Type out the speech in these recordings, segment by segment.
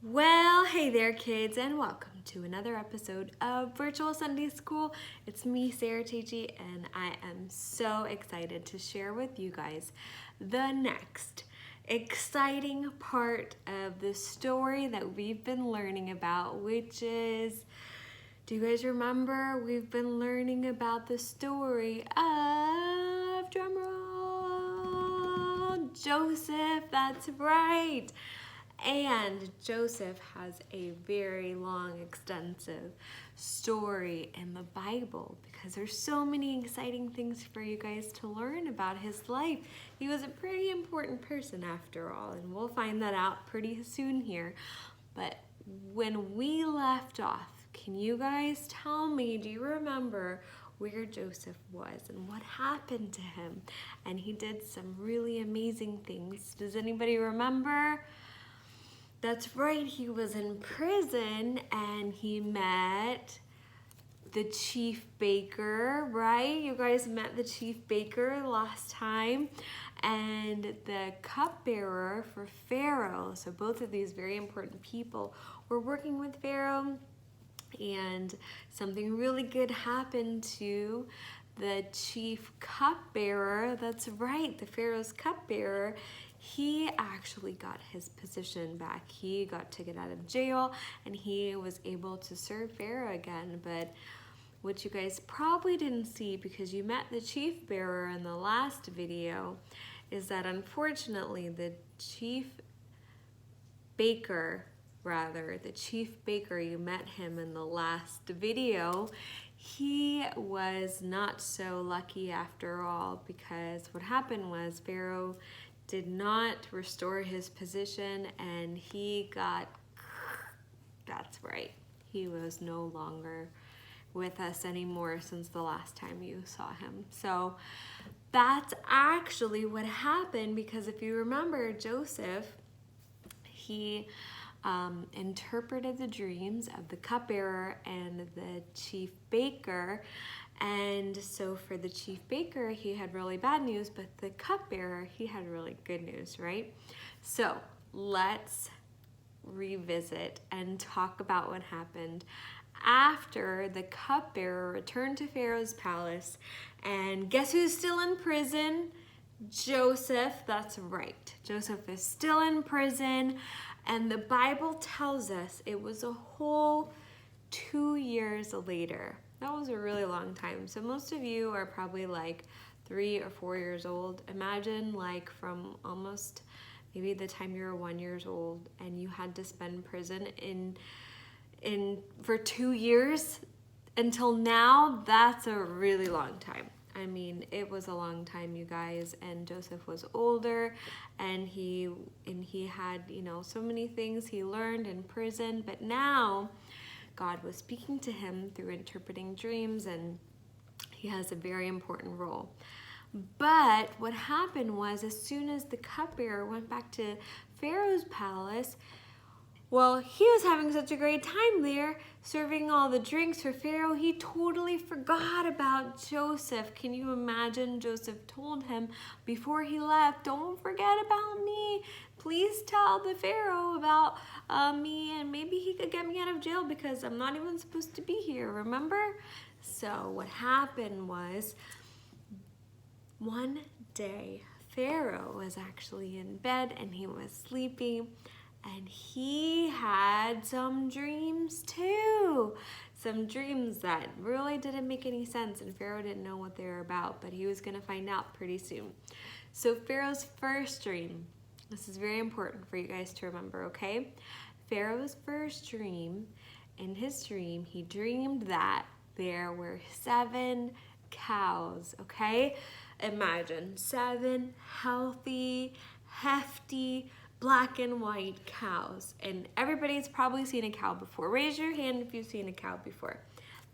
Well, hey there, kids, and welcome to another episode of Virtual Sunday School. It's me, Sarah Teji, and I am so excited to share with you guys the next exciting part of the story that we've been learning about, which is, do you guys remember? We've been learning about the story of, drumroll, Joseph. That's right. And Joseph has a very long, extensive story in the Bible because there's so many exciting things for you guys to learn about his life. He was a pretty important person after all, and we'll find that out pretty soon here. But when we left off, can you guys tell me, do you remember where Joseph was and what happened to him? And he did some really amazing things. Does anybody remember? That's right, he was in prison and he met the chief baker, right? You guys met the chief baker last time, and the cupbearer for Pharaoh. So both of these very important people were working with Pharaoh, and something really good happened to the chief cupbearer. That's right, the Pharaoh's cupbearer. He actually got his position back. He got to get out of jail and he was able to serve Pharaoh again. But what you guys probably didn't see, because you met the chief bearer in the last video, is that unfortunately the chief baker, you met him in the last video, he was not so lucky after all, because what happened was Pharaoh did not restore his position and that's right, he was no longer with us anymore since the last time you saw him. So that's actually what happened, because if you remember Joseph, he interpreted the dreams of the cupbearer and the chief baker. And so for the chief baker, he had really bad news, but the cupbearer, he had really good news, right? So let's revisit and talk about what happened after the cupbearer returned to Pharaoh's palace. And guess who's still in prison? Joseph. That's right. Joseph is still in prison. And the Bible tells us it was a whole 2 years later. That was a really long time. So most of you are probably like 3 or 4 years old. Imagine like from almost maybe the time you were 1 year old and you had to spend prison for 2 years until now. That's a really long time. I mean, it was a long time, you guys, and Joseph was older, and he had, so many things he learned in prison, but now God was speaking to him through interpreting dreams, and he has a very important role. But what happened was, as soon as the cupbearer went back to Pharaoh's palace, well, he was having such a great time there, serving all the drinks for Pharaoh, he totally forgot about Joseph. Can you imagine? Joseph told him before he left, don't forget about me. Please tell the Pharaoh about me, and maybe he could get me out of jail because I'm not even supposed to be here, remember? So what happened was, one day, Pharaoh was actually in bed and he was sleeping, and he had some dreams too. Some dreams that really didn't make any sense, and Pharaoh didn't know what they were about, but he was gonna find out pretty soon. So Pharaoh's first dream, this is very important for you guys to remember, okay? Pharaoh's first dream, in his dream, he dreamed that there were 7 cows, okay? Imagine 7 healthy, hefty, black and white cows. And everybody's probably seen a cow before. Raise your hand if you've seen a cow before.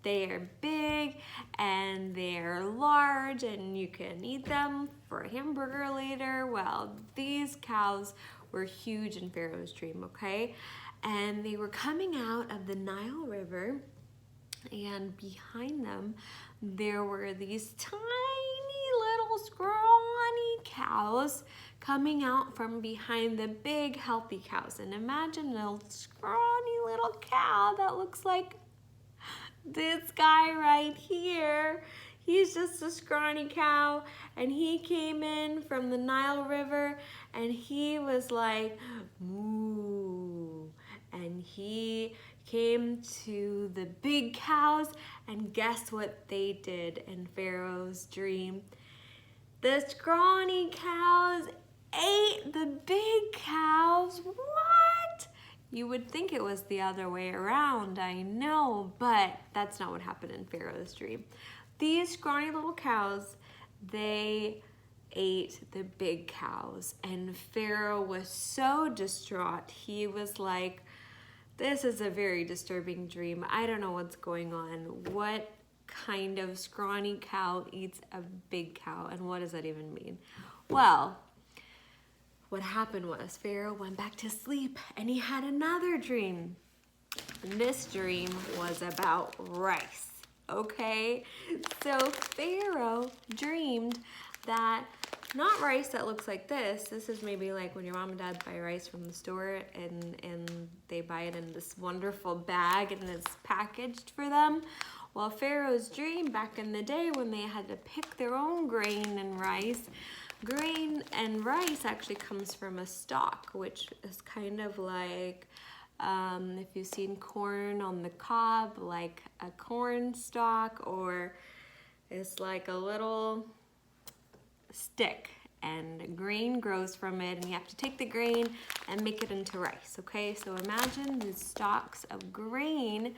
They are big and they're large and you can eat them for a hamburger later. Well, these cows were huge in Pharaoh's dream, okay? And they were coming out of the Nile River, and behind them there were these tiny little scrawny cows coming out from behind the big healthy cows. And imagine a scrawny little cow that looks like this guy right here. He's just a scrawny cow, and he came in from the Nile River, and he was like, moo. And he came to the big cows, and guess what they did in Pharaoh's dream? The scrawny cows ate the big cows. What? You would think it was the other way around, I know, but that's not what happened in Pharaoh's dream. These scrawny little cows, they ate the big cows, and Pharaoh was so distraught. He was like, this is a very disturbing dream. I don't know what's going on. What kind of scrawny cow eats a big cow, and what does that even mean? Well, what happened was Pharaoh went back to sleep, and he had another dream. And this dream was about rice, okay? So Pharaoh dreamed that not rice that looks like this. This is maybe like when your mom and dad buy rice from the store and they buy it in this wonderful bag and it's packaged for them. Well, Pharaoh's dream back in the day when they had to pick their own grain and rice actually comes from a stalk, which is kind of like, if you've seen corn on the cob, like a corn stalk, or it's like a little stick, and grain grows from it, and you have to take the grain and make it into rice, okay? So imagine these stalks of grain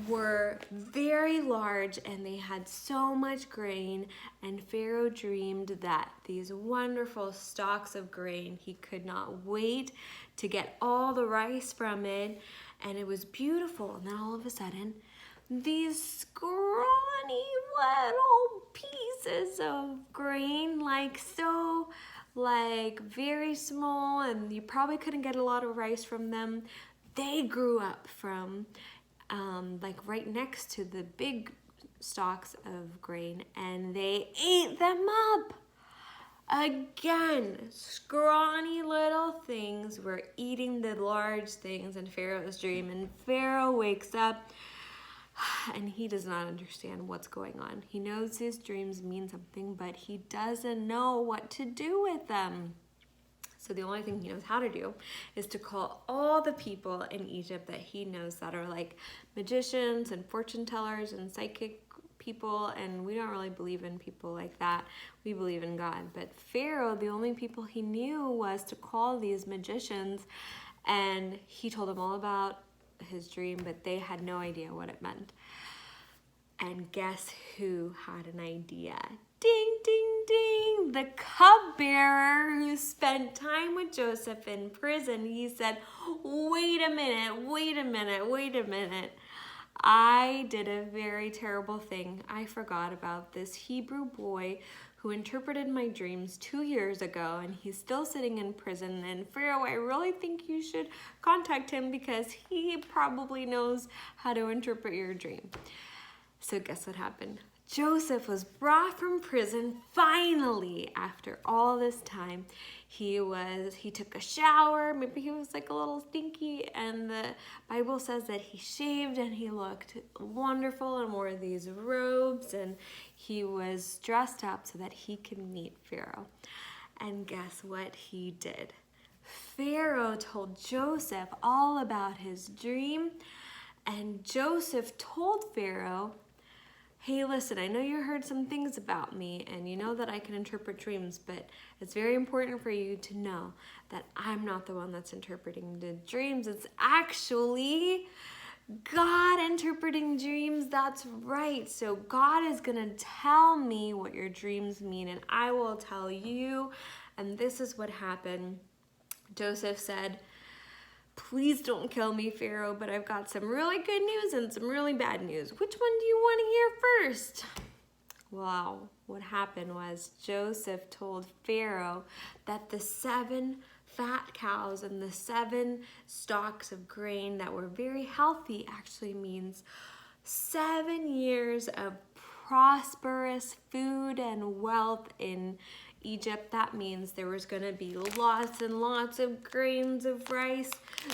were very large, and they had so much grain, and Pharaoh dreamed that these wonderful stalks of grain, he could not wait to get all the rice from it, and it was beautiful. And then all of a sudden, these scrawny little pieces of grain, like very small, and you probably couldn't get a lot of rice from them, they grew up from like right next to the big stalks of grain, and they ate them up. Again, scrawny little things were eating the large things in Pharaoh's dream, and Pharaoh wakes up and he does not understand what's going on. He knows his dreams mean something, but he doesn't know what to do with them. So the only thing he knows how to do is to call all the people in Egypt that he knows that are like magicians and fortune tellers and psychic people, and we don't really believe in people like that. We believe in God. But Pharaoh, the only people he knew was to call these magicians, and he told them all about his dream, but they had no idea what it meant. And guess who had an idea? Ding, ding, ding. The cupbearer who spent time with Joseph in prison. He said, wait a minute. I did a very terrible thing. I forgot about this Hebrew boy who interpreted my dreams 2 years ago, and he's still sitting in prison. And Pharaoh, I really think you should contact him because he probably knows how to interpret your dream. So guess what happened? Joseph was brought from prison finally after all this time. He took a shower, maybe he was like a little stinky, and the Bible says that he shaved and he looked wonderful and wore these robes, and he was dressed up so that he could meet Pharaoh. And guess what he did? Pharaoh told Joseph all about his dream, and Joseph told Pharaoh, hey, listen, I know you heard some things about me, and you know that I can interpret dreams, but it's very important for you to know that I'm not the one that's interpreting the dreams. It's actually God interpreting dreams. That's right. So God is going to tell me what your dreams mean, and I will tell you. And this is what happened. Joseph said, please don't kill me, Pharaoh, but I've got some really good news and some really bad news. Which one do you want to hear first? Well, what happened was Joseph told Pharaoh that the 7 fat cows and the 7 stalks of grain that were very healthy actually means 7 years of prosperous food and wealth in Egypt, that means there was going to be lots and lots of grains of rice.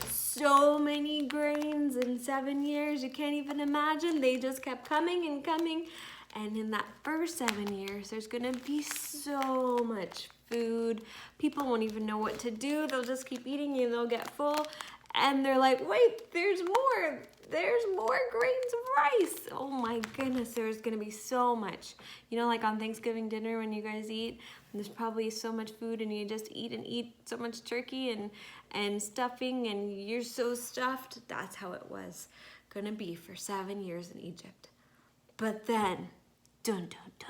So many grains in 7 years, you can't even imagine. They just kept coming and coming. And in that first 7 years, there's going to be so much food. People won't even know what to do. They'll just keep eating and they'll get full. And they're like, wait, there's more. There's more grains of rice. Oh my goodness, there's gonna be so much. You know, like on Thanksgiving dinner when you guys eat, there's probably so much food and you just eat and eat so much turkey and stuffing and you're so stuffed. That's how it was gonna be for 7 years in Egypt. But then, dun dun dun,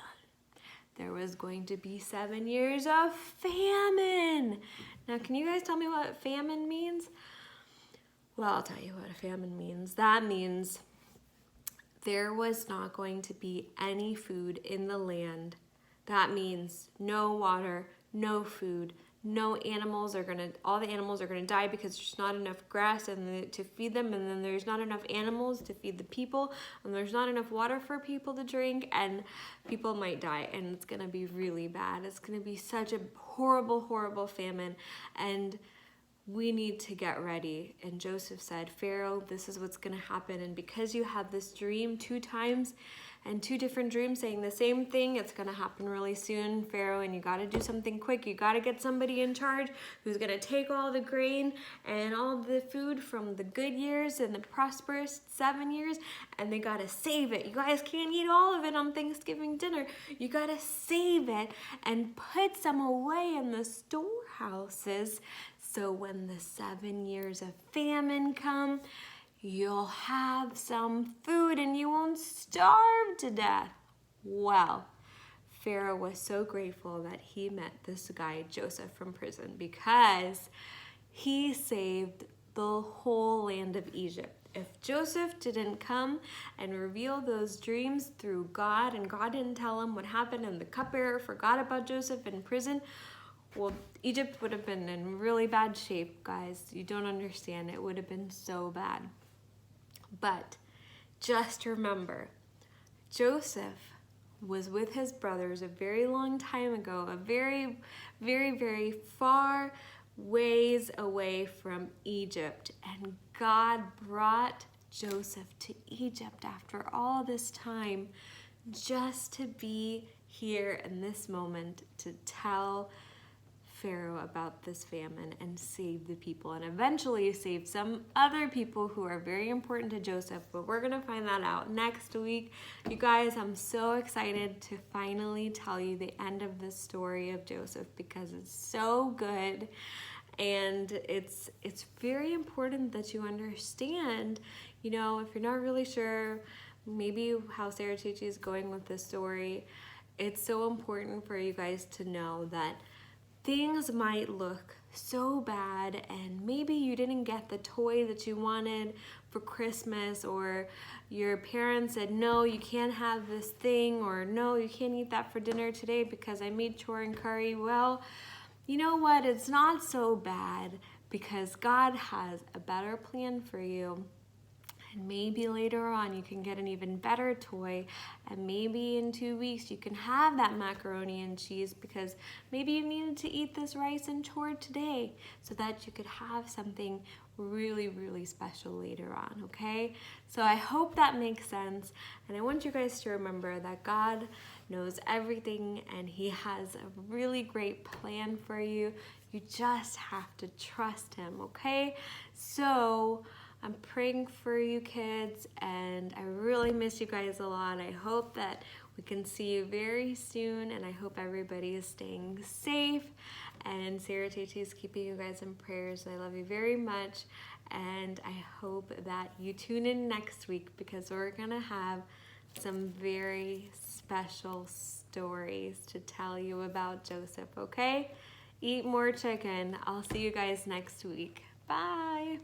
there was going to be 7 years of famine. Now, can you guys tell me what famine means? Well, I'll tell you what a famine means. That means there was not going to be any food in the land. That means no water, no food, no animals all the animals are gonna die because there's not enough grass to feed them, and then there's not enough animals to feed the people, and there's not enough water for people to drink, and people might die, and it's gonna be really bad. It's gonna be such a horrible, horrible famine, and we need to get ready. And Joseph said, Pharaoh, this is what's going to happen. And because you had this dream 2 times and 2 different dreams saying the same thing, it's going to happen really soon, Pharaoh, and you got to do something quick. You got to get somebody in charge who's going to take all the grain and all the food from the good years and the prosperous 7 years, and they got to save it. You guys can't eat all of it on Thanksgiving dinner. You got to save it and put some away in the storehouses. So when the 7 years of famine come, you'll have some food and you won't starve to death. Well, Pharaoh was so grateful that he met this guy, Joseph, from prison, because he saved the whole land of Egypt. If Joseph didn't come and reveal those dreams through God, and God didn't tell him what happened, and the cupbearer forgot about Joseph in prison, well, Egypt would have been in really bad shape, guys. You don't understand. It would have been so bad. But just remember, Joseph was with his brothers a very long time ago, a very, very, very far ways away from Egypt. And God brought Joseph to Egypt after all this time just to be here in this moment to tell Pharaoh about this famine and save the people, and eventually save some other people who are very important to Joseph, but we're gonna find that out next week. You guys, I'm so excited to finally tell you the end of the story of Joseph because it's so good, and it's very important that you understand, you know, if you're not really sure maybe how Sarah Chichi is going with this story, it's so important for you guys to know that things might look so bad and maybe you didn't get the toy that you wanted for Christmas, or your parents said, no, you can't have this thing, or no, you can't eat that for dinner today because I made chore and curry. Well, you know what? It's not so bad because God has a better plan for you. And maybe later on you can get an even better toy, and maybe in 2 weeks you can have that macaroni and cheese because maybe you needed to eat this rice and chore today so that you could have something really, really special later on, okay? So I hope that makes sense, and I want you guys to remember that God knows everything and He has a really great plan for you. You just have to trust Him, okay? So I'm praying for you kids, and I really miss you guys a lot. I hope that we can see you very soon, and I hope everybody is staying safe, and Sarah Chichi is keeping you guys in prayers. I love you very much, and I hope that you tune in next week because we're gonna have some very special stories to tell you about Joseph, okay? Eat more chicken. I'll see you guys next week. Bye.